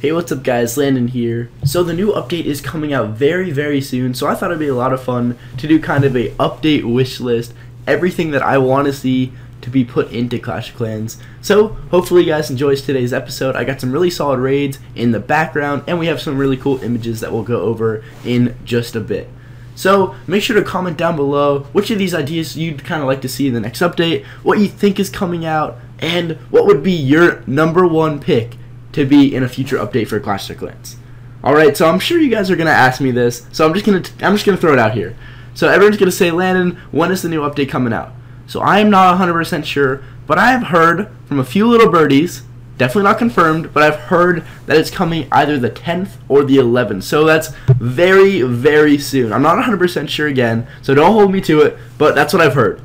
Hey, what's up guys, Landon here. So the new update is coming out very soon, so I thought it'd be a lot of fun to do kind of a update wish list, everything that I want to see to be put into Clash of Clans. So hopefully you guys enjoyed today's episode. I got some really solid raids in the background, and we have some really cool images that we'll go over in just a bit. So make sure to comment down below which of these ideas you'd kind of like to see in the next update, what you think is coming out, and what would be your #1 pick to be in a future update for Clash of Clans. Alright, so I'm sure you guys are going to ask me this, so I'm just gonna throw it out here. So everyone's going to say, Landon, when is the new update coming out? So I am not 100% sure, but I have heard from a few little birdies, definitely not confirmed, but I've heard that it's coming either the 10th or the 11th. So that's very soon. I'm not 100% sure again, so don't hold me to it, but that's what I've heard.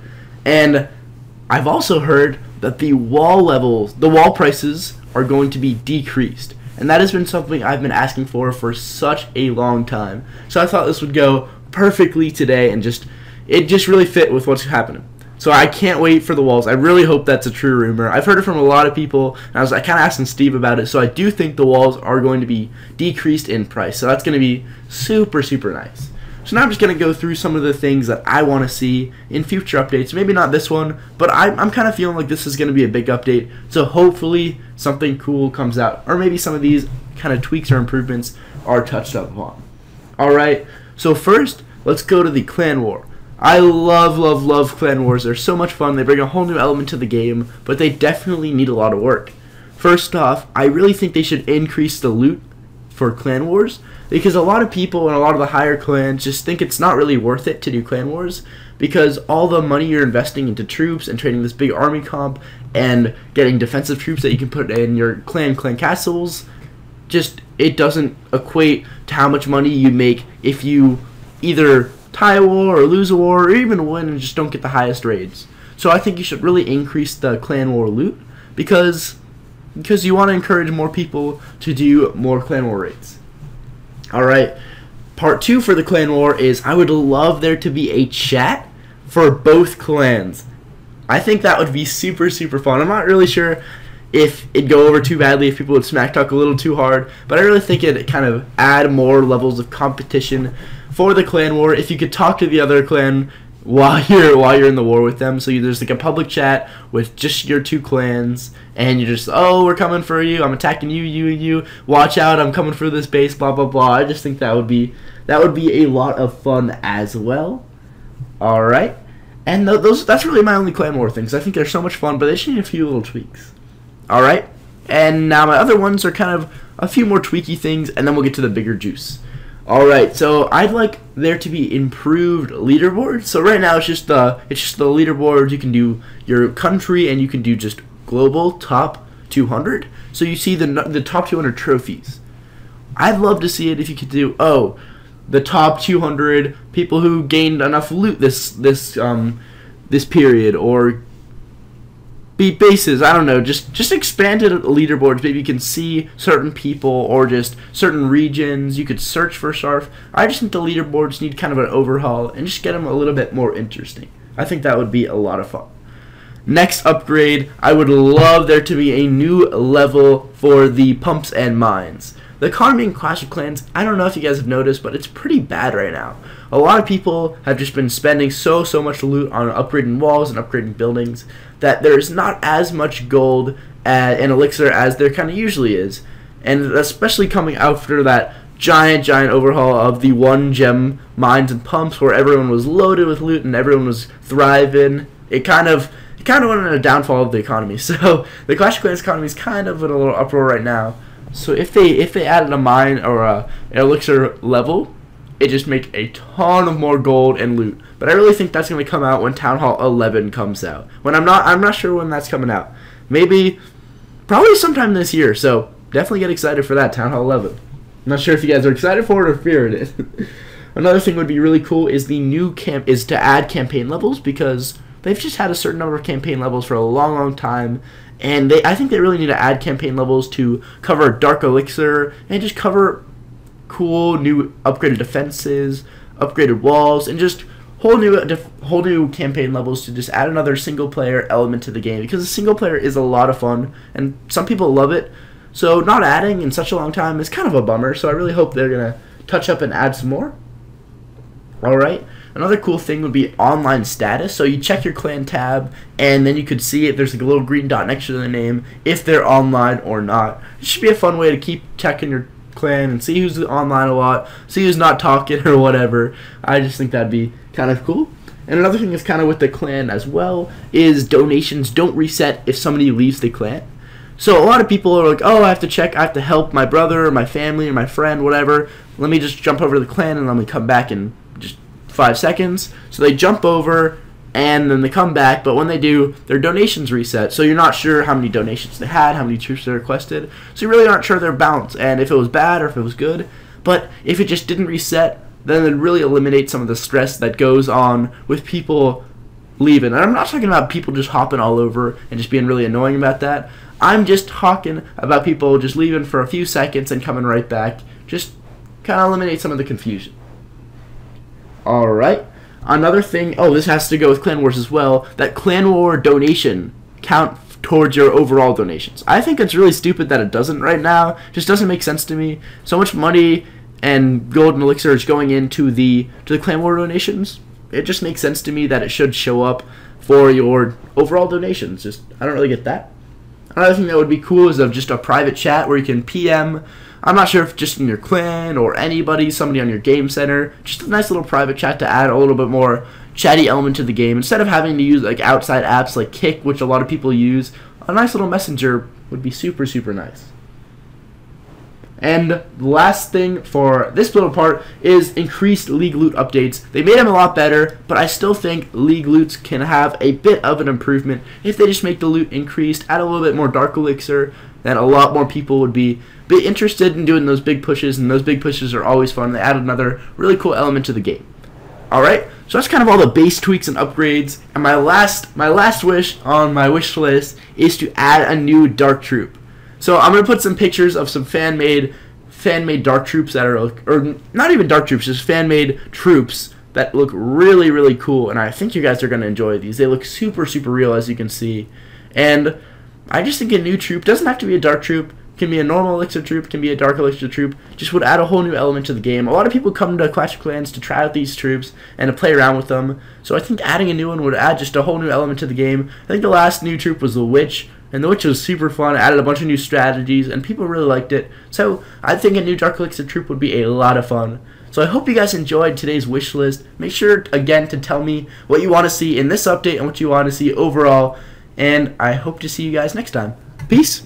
And I've also heard that the wall prices are going to be decreased, and that has been something I've been asking for such a long time. So I thought this would go perfectly today, and it just really fit with what's happening. So I can't wait for the walls. I really hope that's a true rumor. I've heard it from a lot of people, and I kind of asking Steve about it. So I do think the walls are going to be decreased in price. So that's going to be super nice. So now I'm just going to go through some of the things that I want to see in future updates. Maybe not this one, but I'm kind of feeling like this is going to be a big update. So hopefully something cool comes out, or maybe some of these kind of tweaks or improvements are touched up upon. Alright, so first, let's go to the Clan War. I love Clan Wars. They're so much fun. They bring a whole new element to the game, but they definitely need a lot of work. First off, I really think they should increase the loot for Clan Wars, because a lot of people and a lot of the higher clans just think it's not really worth it to do Clan Wars, because all the money you're investing into troops and training this big army comp and getting defensive troops that you can put in your clan castles, it doesn't equate to how much money you make if you either tie a war or lose a war or even win and just don't get the highest raids. So I think you should really increase the Clan War loot, because you want to encourage more people to do more Clan War raids. Alright, part 2 for the Clan War is I would love there to be a chat for both clans. I think that would be super fun. I'm not really sure if it'd go over too badly, if people would smack talk a little too hard, but I really think it'd kind of add more levels of competition for the Clan War if you could talk to the other clan while you're in the war with them. So there's like a public chat with just your two clans, and you're just, oh, we're coming for you, I'm attacking you, watch out, I'm coming for this base, blah blah blah. I just think that would be a lot of fun as well. Alright, and that's really my only Clan War things. I think they're so much fun, but they just need a few little tweaks. Alright, and now my other ones are kind of a few more tweaky things, and then we'll get to the bigger juice. Alright, so I'd like there to be improved leaderboards. So right now it's just the leaderboard. You can do your country, and you can do just global top 200. So you see the top 200 trophies. I'd love to see it if you could do, oh, the top 200 people who gained enough loot this period, or beat bases. I don't know, just expanded leaderboards. Maybe you can see certain people or just certain regions. You could search for Sharf. I just think the leaderboards need kind of an overhaul and just get them a little bit more interesting. I think that would be a lot of fun. Next upgrade, I would love there to be a new level for the pumps and mines. The economy in Clash of Clans, I don't know if you guys have noticed, but it's pretty bad right now. A lot of people have just been spending so much loot on upgrading walls and upgrading buildings that there's not as much gold and elixir as there kind of usually is. And especially coming after that giant overhaul of the 1-gem mines and pumps, where everyone was loaded with loot and everyone was thriving, it kind of went on a downfall of the economy. So the Clash of Clans economy is kind of in a little uproar right now. So if they added a mine or an elixir level, it just make a ton of more gold and loot. But I really think that's going to come out when Town Hall 11 comes out. I'm not sure when that's coming out. Probably sometime this year. So definitely get excited for that, Town Hall 11. I'm not sure if you guys are excited for it or fearing it. Another thing would be really cool is to add campaign levels, because they've just had a certain number of campaign levels for a long time. And I think they really need to add campaign levels to cover Dark Elixir and just cover cool new upgraded defenses, upgraded walls, and just whole new campaign levels to just add another single player element to the game, because the single player is a lot of fun and some people love it. So not adding in such a long time is kind of a bummer, so I really hope they're going to touch up and add some more. Alright, another cool thing would be online status. So you check your clan tab, and then you could see it. There's like a little green dot next to the name if they're online or not. It should be a fun way to keep checking your clan and see who's online a lot, see who's not talking or whatever. I just think that'd be kind of cool. And another thing that's kind of with the clan as well is donations don't reset if somebody leaves the clan. So a lot of people are like, oh, I have to check, I have to help my brother or my family or my friend, whatever. Let me just jump over to the clan and let me come back in just 5 seconds. So they jump over and then they come back, but when they do, their donations reset. So you're not sure how many donations they had, how many troops they requested. So you really aren't sure their balance and if it was bad or if it was good. But if it just didn't reset, then it'd really eliminate some of the stress that goes on with people leaving. And I'm not talking about people just hopping all over and just being really annoying about that. I'm just talking about people just leaving for a few seconds and coming right back. Just kind of eliminate some of the confusion. Alright. Another thing, oh, this has to go with Clan Wars as well, that Clan War donation count towards your overall donations. I think it's really stupid that it doesn't right now. It just doesn't make sense to me. So much money and gold and elixir is going into the Clan War donations. It just makes sense to me that it should show up for your overall donations. Just, I don't really get that. Another thing that would be cool is just a private chat where you can PM. I'm not sure if just in your clan or anybody, somebody on your game center. Just a nice little private chat to add a little bit more chatty element to the game. Instead of having to use like outside apps like Kick, which a lot of people use, a nice little messenger would be super, super nice. And the last thing for this little part is increased League loot updates. They made them a lot better, but I still think League loots can have a bit of an improvement if they just make the loot increased, add a little bit more Dark Elixir, then a lot more people would be interested in doing those big pushes, and those big pushes are always fun. They add another really cool element to the game. Alright, so that's kind of all the base tweaks and upgrades, and my last wish on my wish list is to add a new Dark Troop. So I'm going to put some pictures of some fan-made Dark Troops that are, or not even Dark Troops, just fan-made troops that look really, really cool, and I think you guys are going to enjoy these. They look super, super real, as you can see, and I just think a new troop doesn't have to be a Dark Troop. It can be a normal Elixir troop, can be a Dark Elixir troop, just would add a whole new element to the game. A lot of people come to Clash of Clans to try out these troops and to play around with them, so I think adding a new one would add just a whole new element to the game. I think the last new troop was the Witch, and the Witch was super fun, added a bunch of new strategies, and people really liked it. So I think a new Dark Elixir troop would be a lot of fun. So I hope you guys enjoyed today's wish list. Make sure, again, to tell me what you want to see in this update and what you want to see overall. And I hope to see you guys next time. Peace!